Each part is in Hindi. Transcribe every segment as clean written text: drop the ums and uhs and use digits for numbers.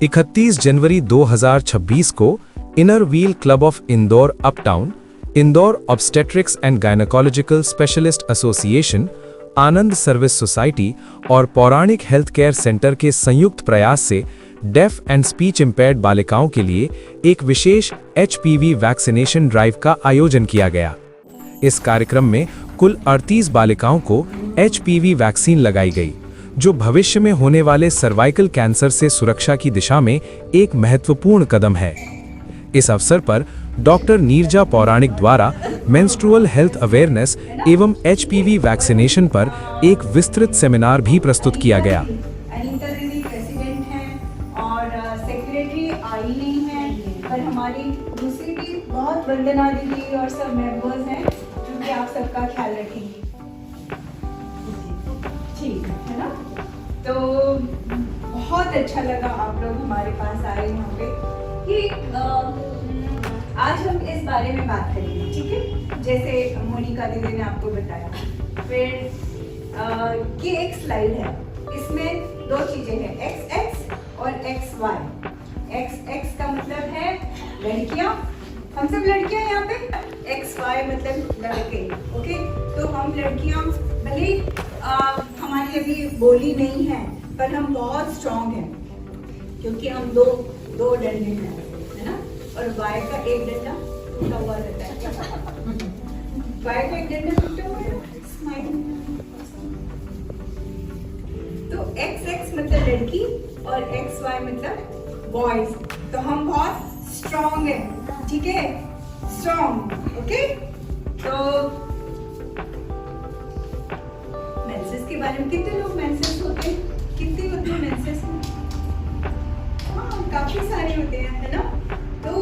31 जनवरी 2026 को inner wheel club of Indore uptown, Indore obstetrics and gynaecological specialist association, Anand service society और पौराणिक हेल्थ केयर सेंटर के संयुक्त प्रयास से डेफ एंड स्पीच इम्पेयर्ड बालिकाओं के लिए एक विशेष HPV वैक्सीनेशन ड्राइव का आयोजन किया गया। इस कार्यक्रम में कुल 38 बालिकाओं को HPV वैक्सीन लगाई गई, जो भविष्य में होने वाले सर्वाइकल कैंसर से सुरक्षा की दिशा में एक महत्वपूर्ण कदम है। इस अवसर पर डॉक्टर नीरजा पौराणिक द्वारा मेंस्ट्रुअल हेल्थ अवेयरनेस एवं HPV वैक्सीनेशन पर एक विस्तृत सेमिनार भी प्रस्तुत किया गया। अनीता दीदी प्रेसिडेंट हैं और सेक्रेटरी आई नहीं है, पर हमारी दूसरी भी बहुत वंदना दीदी और सब मेंबर्स हैं जो कि आप सबका ख्याल रखेंगी। ठीक है ना? तो बहुत अच्छा लगा आप लोग हमारे पास आए यहाँ पे कि आज हम इस बारे में बात करेंगे, ठीक है? जैसे मोनिका दीदी ने आपको बताया। फिर ये एक स्लाइड है, इसमें दो चीजें हैं, XX और XY। XX का मतलब है लड़कियां, हम सब लड़कियां यहाँ पे। XY मतलब लड़के, ओके? तो हम लड़कियां भले हमारी अभी बोली नहीं है, पर हम बहुत स्ट्रॉन्ग हैं क्योंकि हम दो डंडे हैं, है ना? और Y का एक डंडा टूटा हुआ रहता है। Y का एक डंडा टूटा हुआ है, स्माइल। तो XX मतलब लड़की और XY मतलब बॉयज। तो हम बहुत स्ट्रॉन्ग हैं, ठीक है? Strong, okay? तो मेंसेस के बारे में कितने लोग मेंसेस होते हैं? कितने होते हैं मेंसेस में? हाँ, काफी सारे होते हैं, है ना? तो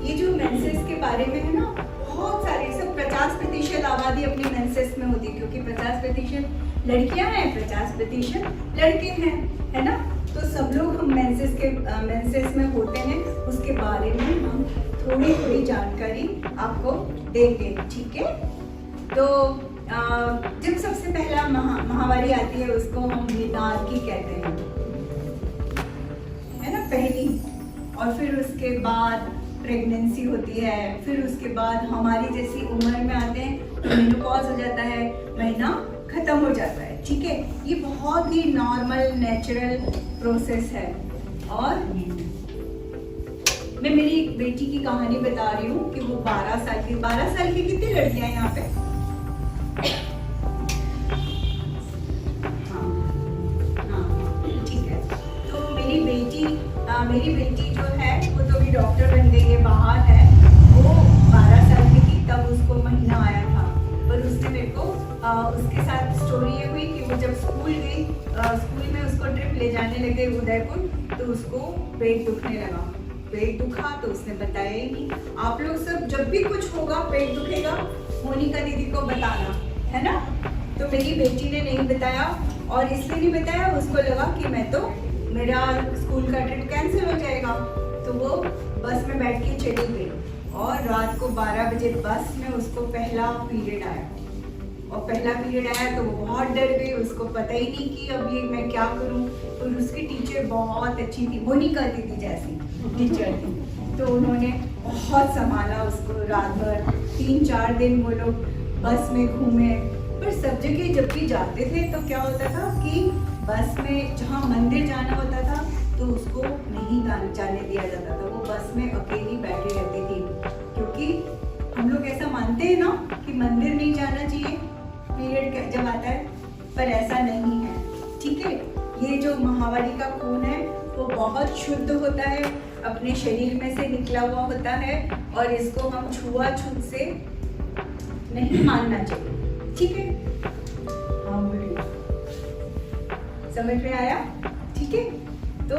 ये जो मेंसेस के बारे में है ना, बहुत सारे, सब 50% आबादी अपनी मेंसेस में होती है, क्योंकि 50% लड़कियां हैं, 50% लड़के हैं, है ना? तो सब लोग हम मेंसेस में होते हैं, उसके बारे में हम थोड़ी जानकारी आपको देंगे, ठीक है? तो जब सबसे पहला महामारी आती है उसको हम निदान की कहते हैं, है ना? पहली, और फिर उसके बाद प्रेगनेंसी होती है, फिर उसके बाद हमारी जैसी उम्र में आते हैं तो मेनोपॉज हो जाता है, महीना खत्म हो जाता है, ठीक है? ये बहुत ही नॉर्मल नेचुरल प्रोसेस है। और मैं मेरी एक बेटी की कहानी बता रही हूँ कि वो 12 साल की कितनी लड़कियां हैं यहाँ पे? हाँ, ठीक है। तो मेरी बेटी जो है वो तो भी डॉक्टर बन गई है, बाहर है। वो 12 साल की थी तब उसको महीना आया था, पर उसने मेरे को उसके साथ स्टोरी ये हुई कि वो जब स्कूल गई, स्कूल में उसको ट्रिप ले जाने लगे उदयपुर, तो उसको पेट दुखने लगा। पेट दुखा तो उसने बताया ही नहीं। आप लोग सब जब भी कुछ होगा, पेट दुखेगा, मोनिका दीदी को बताना, है ना? तो मेरी बेटी ने नहीं बताया, और इसलिए नहीं बताया, उसको लगा कि मैं तो मेरा स्कूल का ट्रिप कैंसिल हो जाएगा। तो वो बस में बैठ के चली गई, और रात को 12 बजे बस में उसको पहला पीरियड आया, और पहला पीरियड आया तो वो बहुत डर गई, उसको पता ही नहीं कि अब ये मैं क्या करूं। तो उसकी टीचर बहुत अच्छी थी, मोनिका दीदी जैसी टीचर थी, तो उन्होंने बहुत संभाला उसको। रात भर 3-4 दिन वो लोग बस में घूमे, पर सब जगह जब भी जाते थे तो क्या होता था कि बस में जहाँ मंदिर जाना होता था तो उसको नहीं जाने दिया जाता था, वो बस में अकेली बैठी रहती थी, क्योंकि हम लोग ऐसा मानते हैं ना कि मंदिर नहीं जाना चाहिए पीरियड जब आता है, पर ऐसा नहीं है, ठीक है? ये जो महावारी का खून है वो बहुत शुद्ध होता है, अपने शरीर में से निकला हुआ होता है, और इसको हम छुआछूत से नहीं मानना चाहिए, ठीक है? हाँ, बोलिए, समझ में आया? ठीक है? तो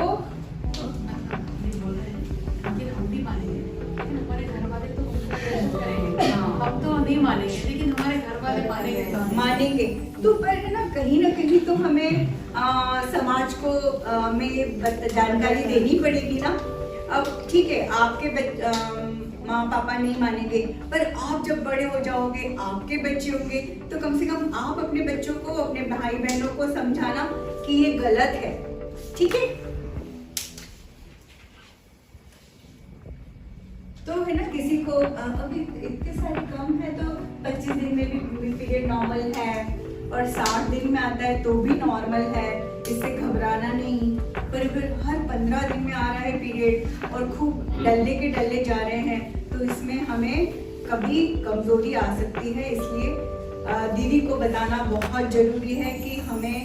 हम तो नहीं मानेंगे, लेकिन हमारे घर वाले मानेंगे। तो पर है ना कहीं तो हमें समाज को में जानकारी देनी पड़ेगी ना। अब ठीक है, आपके माँ पापा नहीं मानेंगे, पर आप जब बड़े हो जाओगे, आपके बच्चे होंगे, तो कम से कम आप अपने बच्चों को, अपने भाई बहनों को समझाना कि ये गलत है, ठीक है? तो है ना, किसी को अभी इतने सारे कम है तो 25 दिन में भी पीरियड नॉर्मल है, और 60 दिन में आता है तो भी नॉर्मल है, इससे घबराना नहीं। पर अगर हर 15 दिन में आ रहा है पीरियड और खूब डलने के डलने जा रहे हैं तो इसमें हमें कभी कमजोरी आ सकती है। इसलिए दीदी को बताना बहुत ज़रूरी है कि हमें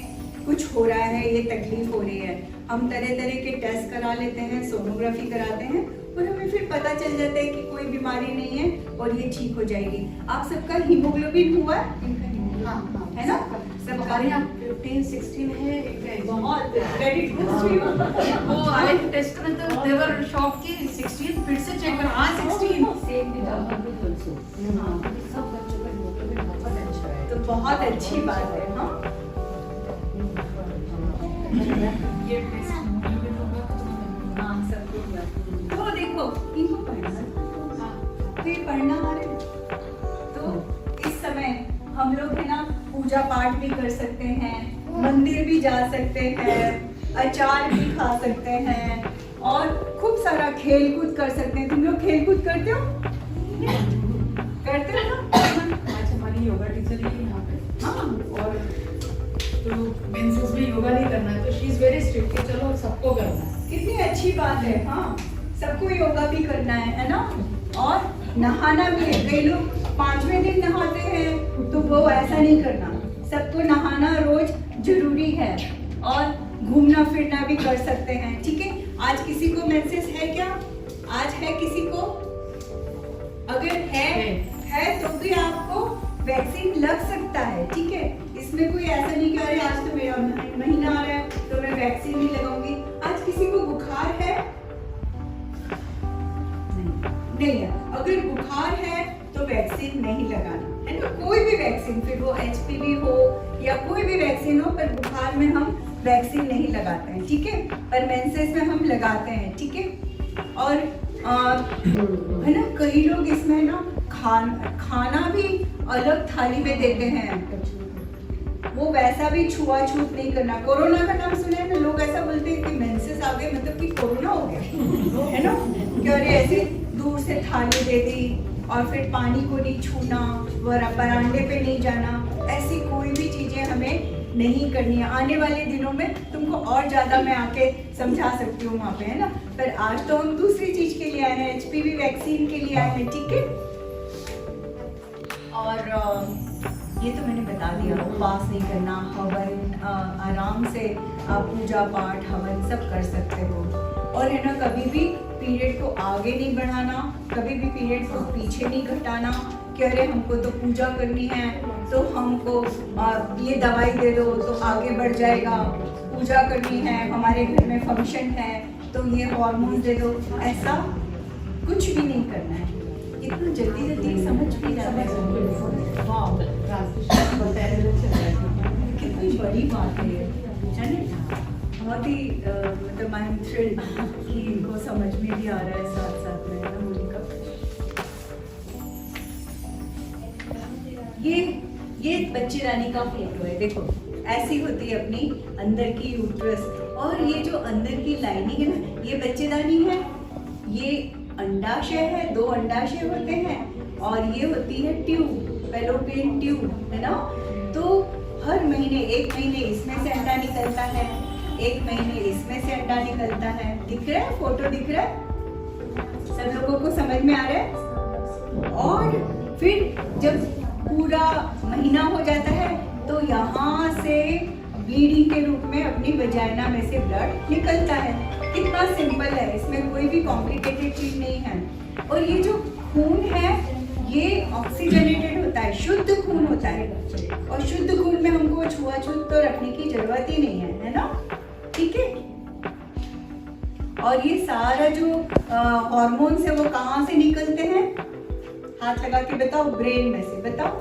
कुछ हो रहा है, ये तकलीफ हो रही है। हम तरह तरह के टेस्ट करा लेते हैं, सोनोग्राफी कराते हैं, और हमें फिर पता चल जाता है कि कोई बीमारी नहीं है और ये ठीक हो जाएगी। आप सबका हीमोग्लोबिन हुआ है? हाँ, है ना? सबका यहाँ 15-16 है। बहुत क्रेडिट वो आए टेस्ट में तो they were shocked कि 16 फिर से चेक करा, हाँ 16 सेम सब बच्चों का हीमोग्लोबिन बहुत अच्छा है। तो बहुत अच्छी बात है। हाँ, ये टेस्ट हीमोग्लोबिन होगा तो हाँ, सब कुछ हुआ। तो देखो, इनको पढ़ना, हाँ तो ये पढ़ना आ रहा है। तो इस समय हम लोग है ना पूजा पाठ भी कर सकते हैं, मंदिर भी जा सकते हैं, अचार भी खा सकते हैं, और खूब सारा खेल कूद कर सकते हैं। तुम लोग खेल कूद करते हो? करते हो ना? आज हमारी योगा टीचर ही यहाँ पे, हाँ, और तो मेंसेस में योगा नहीं करना है तो शी इज वेरी स्ट्रिक्ट कि चलो सबको करना है। कितनी अच्छी बात है। हाँ, सबको योगा भी करना है ना? और नहाना भी है। कई लोग 5वें दिन नहाते हैं, तो वो ऐसा नहीं करना। सबको नहाना रोज जरूरी है, और घूमना फिरना भी कर सकते हैं। ठीक है, आज किसी को मेंसेस है क्या? आज है किसी को? अगर है तो भी आपको वैक्सीन लग सकता है। ठीक है, इसमें कोई ऐसा नहीं कि अरे आज तो मेरा महीना आ रहा है तो मैं वैक्सीन नहीं लगाऊंगी। आज किसी को बुखार है? नहीं है। अगर बुखार है तो वैक्सीन नहीं लगाना, है ना? कोई भी वैक्सीन, फिर वो HPV हो या कोई भी वैक्सीन हो, पर बुखार में हम वैक्सीन नहीं लगाते हैं। ठीक है, पर मेंसेस में हम लगाते हैं। ठीक है, और है ना, कई लोग इसमें ना खाना भी अलग थाली में देते हैं। वो वैसा भी छुआछूत नहीं करना। कोरोना का नाम सुना है ना, लोग ऐसा बोलते हैं कि मेंसेस आ गए मतलब कि कोरोना हो गया, है ना? कि अरे ऐसे दूर से थाली दे दी, और फिर पानी को नहीं छूना, बरामदे पे नहीं जाना, ऐसी कोई भी चीजें हमें नहीं करनी है। आने वाले दिनों में तुमको और ज्यादा मैं आके समझा सकती हूँ वहाँ पे, है ना? पर आज तो हम दूसरी चीज के लिए आए हैं, HPV वैक्सीन के लिए आए हैं। ठीक है, और ये तो मैंने बता दिया, उपवास नहीं करना, हवन आराम से आप पूजा पाठ हवन सब कर सकते हो। और है ना, कभी भी पीरियड को आगे नहीं बढ़ाना, कभी भी पीरियड को पीछे नहीं घटाना कि अरे हमको तो पूजा करनी है तो हमको ये दवाई दे दो तो आगे बढ़ जाएगा, पूजा करनी है, हमारे घर में फंक्शन है तो ये हार्मोन दे दो, ऐसा कुछ भी नहीं करना है। इतना जल्दी जल्दी समझ भी जाता है। वाह, कितनी बड़ी बात है ना? बहुत ही मतलब आई एम थ्रिल्ड कि इनको समझ में भी आ रहा है साथ साथ में, ना मोनिका? ये बच्चेदानी का फोटो है। देखो, ऐसी होती है अपनी अंदर की यूट्रस, और ये जो अंदर की लाइनिंग है ना, ये बच्चेदानी है। ये अंडाशय है, 2 अंडाशय होते हैं, और ये होती है ट्यूब, फैलोपियन ट्यूब, है ना? तो हर महीने, 1 महीने इसमें से अंडा निकलता है, 1 महीने इसमें से अंडा निकलता है। दिख रहा है? फोटो दिख रहा है? सब लोगों को समझ में आ रहा है? और फिर जब पूरा महीना हो जाता है तो यहाँ से ब्लीडिंग के रूप में अपनी वजाइना में से ब्लड निकलता है। कितना सिंपल है, इसमें कोई भी कॉम्प्लिकेटेड चीज नहीं है। और ये जो खून है ये ऑक्सीजनेटेड होता है, शुद्ध खून होता है, और शुद्ध खून में हमको छुआछूत तो रखने की जरूरत ही नहीं है ना? ठीक है, और ये सारा जो हार्मोन्स है वो कहाँ से निकलते हैं? हाथ लगा के बताओ, ब्रेन में से बताओ।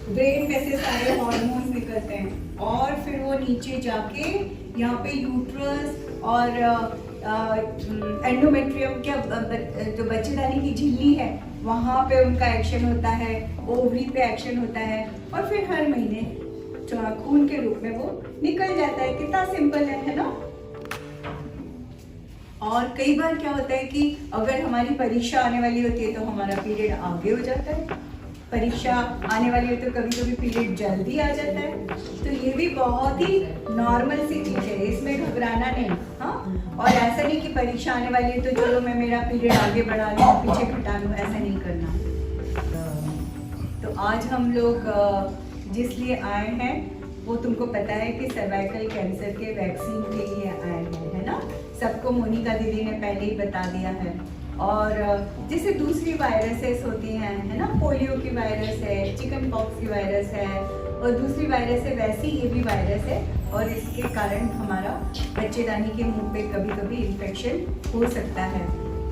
ब्रेन में से सारे हार्मोन्स निकलते हैं, और फिर वो नीचे जाके यहाँ पे यूट्रस और एंडोमेट्रियम क्या जो बच्चेदानी की झिल्ली है वहाँ पे उनका एक्शन होता है, ओवरी पे एक्शन होता है, और फिर हर महीने खून के रूप में वो निकल जाता है। कितना सिंपल है ना? और कई बार क्या होता है कि अगर हमारी परीक्षा आने वाली होती है तो हमारा पीरियड आगे हो जाता है, परीक्षा आने वाली है तो कभी कभी पीरियड जल्दी आ जाता है। तो ये भी बहुत ही नॉर्मल सी चीज़ है, इसमें घबराना नहीं। हाँ, और ऐसा नहीं कि परीक्षा आने वाली है तो चलो मैं मेरा पीरियड आगे बढ़ा लूँ पीछे घटा लूँ, ऐसा नहीं करना। तो आज हम लोग जिस लिए आए हैं वो तुमको पता है कि सर्वाइकल कैंसर के वैक्सीन के लिए आए हैं, है ना। सबको मोनिका दीदी ने पहले ही बता दिया है। और जैसे दूसरी वायरसेस होती हैं, है ना, पोलियो की वायरस है, चिकन पॉक्स की वायरस है और दूसरी वायरस है, वैसे ये भी वायरस है और इसके कारण हमारा बच्चेदानी के मुंह पे कभी कभी इन्फेक्शन हो सकता है।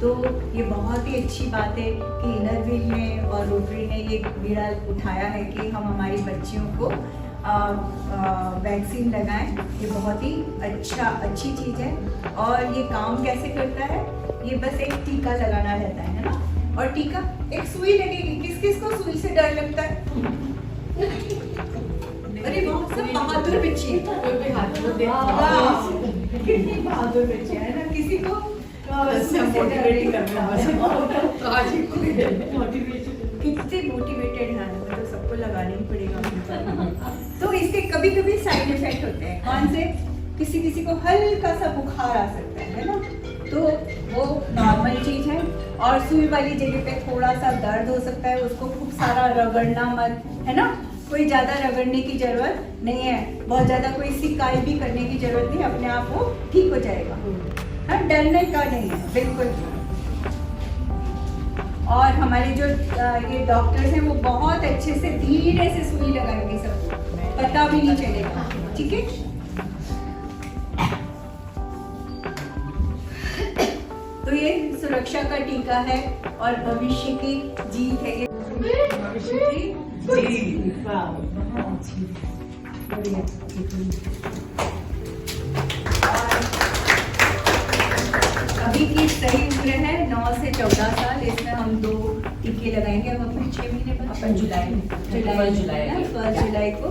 तो ये बहुत ही अच्छी बात है कि इनरव्हील ने और रोटरी ने ये बीड़ा उठाया है कि हम हमारी बच्चियों को वैक्सीन लगाएं। ये बहुत ही अच्छी चीज़ है। और ये काम कैसे करता है, ये बस एक टीका लगाना रहता है ना। और टीका एक सुई लगेगी, किस किस को सुई से डर लगता है? अरे बहुत सब बहादुर बच्चे, कितनी बहादुर बच्चे है ना। किसी को कितने मोटिवेटेड हैं, मतलब सबको लगाना ही पड़ेगा। तो इसके कभी कभी साइड इफेक्ट होते हैं। कौन से? किसी किसी को हल्का सा बुखार आ सकता है ना, तो वो नॉर्मल चीज़ है। और सुई वाली जगह पे थोड़ा सा दर्द हो सकता है, उसको खूब सारा रगड़ना मत, है ना। कोई ज़्यादा रगड़ने की ज़रूरत नहीं है, बहुत ज़्यादा कोई सिकाई भी करने की ज़रूरत नहीं, अपने आप वो ठीक हो जाएगा। हाँ, डरने का नहीं है बिल्कुल। और हमारे जो ये डॉक्टर्स हैं वो बहुत अच्छे से धीरे से सुई लगाएंगे, सबको पता भी नहीं चलेगा, ठीक है। तो ये सुरक्षा का टीका है और भविष्य की जीत है। ये भविष्य की जीत। वाह, बहुत अच्छी, बढ़िया। अभी की सही उम्र है 9 से 14 साल। इसमें हम 2 टीके लगाएंगे। अब अपने 6 महीने बाद अपन जुलाई को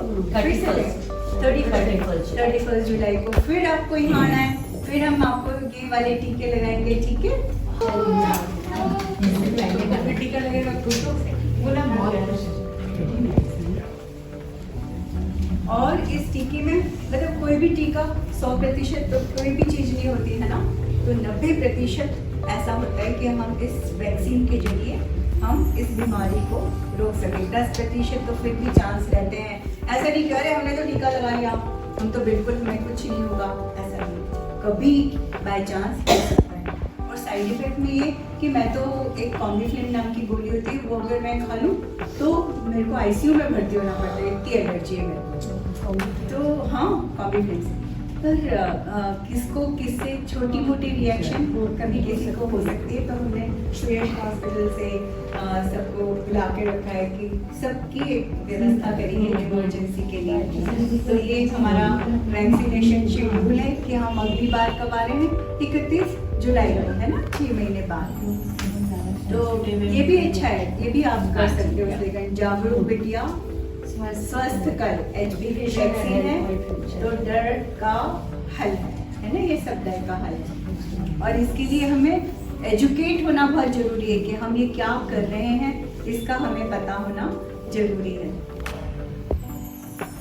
31 जुलाई को फिर आपको यहाँ आना है, फिर हम आपको ये वाले टीके लगाएंगे, ठीक है। टीका लगेगा और इस टीके में मतलब कोई भी टीका 100% तो कोई भी चीज़ नहीं होती है ना, तो 90% ऐसा होता है कि हम इस वैक्सीन के जरिए हम इस बीमारी को रोक सकें। 10% तो फिर भी चांस रहते हैं। ऐसा नहीं कह रहे हमने तो टीका लगा लिया, हम तो बिल्कुल हमें कुछ नहीं होगा, ऐसा नहीं, कभी बाय चांस हो सकता है। और साइड इफेक्ट में ये कि मैं तो एक कॉम्बिफ्लिन नाम की गोली होती है, वो अगर मैं खा लूँ तो मेरे को ICU में भर्ती होना पड़ता है, इतनी एलर्जी है मेरे को। तो हाँ, कॉम्बिफ्लिन से पर किसको किससे छोटी मोटी रिएक्शन कभी किसी को हो सकती है। तो हमने श्रेयस हॉस्पिटल से सबको बुला के रखा है कि सबकी एक व्यवस्था करी है इमरजेंसी के लिए। तो ये हमारा वैक्सीनेशन शेड्यूल है कि हम अगली बार कब आ रहे हैं, 31 जुलाई को, है ना, 6 महीने बाद। तो ये भी अच्छा है, ये भी आप कर सकते हो। लेकिन जागरूक बेटिया स्वस्थ कर, HPV वैक्सीन है तो डर का हल है ना, ये सब डर का हल है। और इसके लिए हमें एजुकेट होना बहुत जरूरी है कि हम ये क्या कर रहे हैं, इसका हमें पता होना जरूरी है।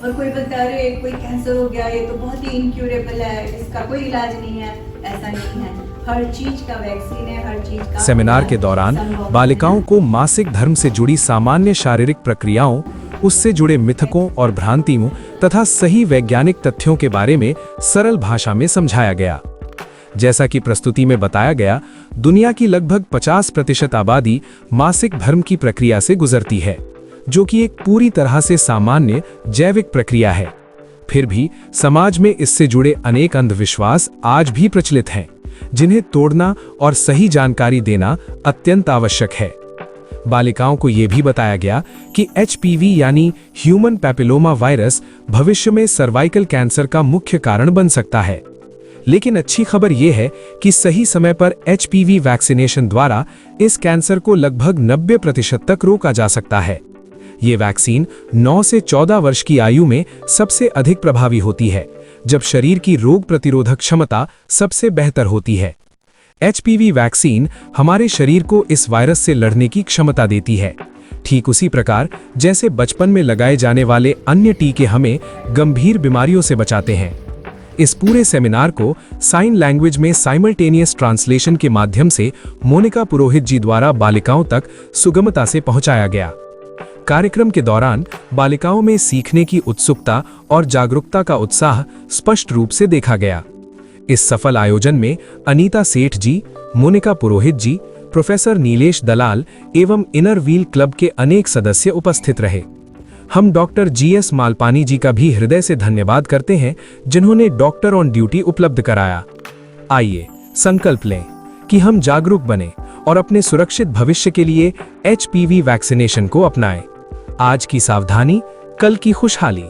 और कोई बता रहे कोई कैंसर हो गया, ये तो बहुत ही इनक्यूरेबल है, इसका कोई इलाज नहीं है, ऐसा नहीं है। हर चीज का वैक्सीन है, हर चीज का। सेमिनार के दौरान बालिकाओं को मासिक धर्म से जुड़ी सामान्य शारीरिक प्रक्रियाओं, उससे जुड़े मिथकों और भ्रांतियों तथा सही वैज्ञानिक तथ्यों के बारे में सरल भाषा में समझाया गया। जैसा कि प्रस्तुति में बताया गया, दुनिया की लगभग 50% आबादी मासिक धर्म की प्रक्रिया से गुजरती है, जो कि एक पूरी तरह से सामान्य जैविक प्रक्रिया है। फिर भी समाज में इससे जुड़े अनेक अंधविश्वास आज भी प्रचलित हैं, जिन्हें तोड़ना और सही जानकारी देना अत्यंत आवश्यक है। बालिकाओं को यह भी बताया गया कि HPV यानी ह्यूमन पैपिलोमा वायरस भविष्य में सर्वाइकल कैंसर का मुख्य कारण बन सकता है। लेकिन अच्छी खबर यह है कि सही समय पर HPV वैक्सीनेशन द्वारा इस कैंसर को लगभग 90% तक रोका जा सकता है। ये वैक्सीन 9 से 14 वर्ष की आयु में सबसे अधिक प्रभावी होती है, जब शरीर की रोग प्रतिरोधक क्षमता सबसे बेहतर होती है। HPV वैक्सीन हमारे शरीर को इस वायरस से लड़ने की क्षमता देती है, ठीक उसी प्रकार जैसे बचपन में लगाए जाने वाले अन्य टीके हमें गंभीर बीमारियों से बचाते हैं। इस पूरे सेमिनार को साइन लैंग्वेज में साइमल्टेनियस ट्रांसलेशन के माध्यम से मोनिका पुरोहित जी द्वारा बालिकाओं तक सुगमता से पहुंचाया गया। कार्यक्रम के दौरान बालिकाओं में सीखने की उत्सुकता और जागरूकता का उत्साह स्पष्ट रूप से देखा गया। इस सफल आयोजन में अनीता सेठ जी, मोनिका पुरोहित जी, प्रोफेसर नीलेश दलाल एवं इनर व्हील क्लब के अनेक सदस्य उपस्थित रहे। हम डॉक्टर GS मालपानी जी का भी हृदय से धन्यवाद करते हैं, जिन्होंने डॉक्टर ऑन ड्यूटी उपलब्ध कराया। आइए संकल्प लें कि हम जागरूक बने और अपने सुरक्षित भविष्य के लिए HPV वैक्सीनेशन को अपनाएं। आज की सावधानी, कल की खुशहाली।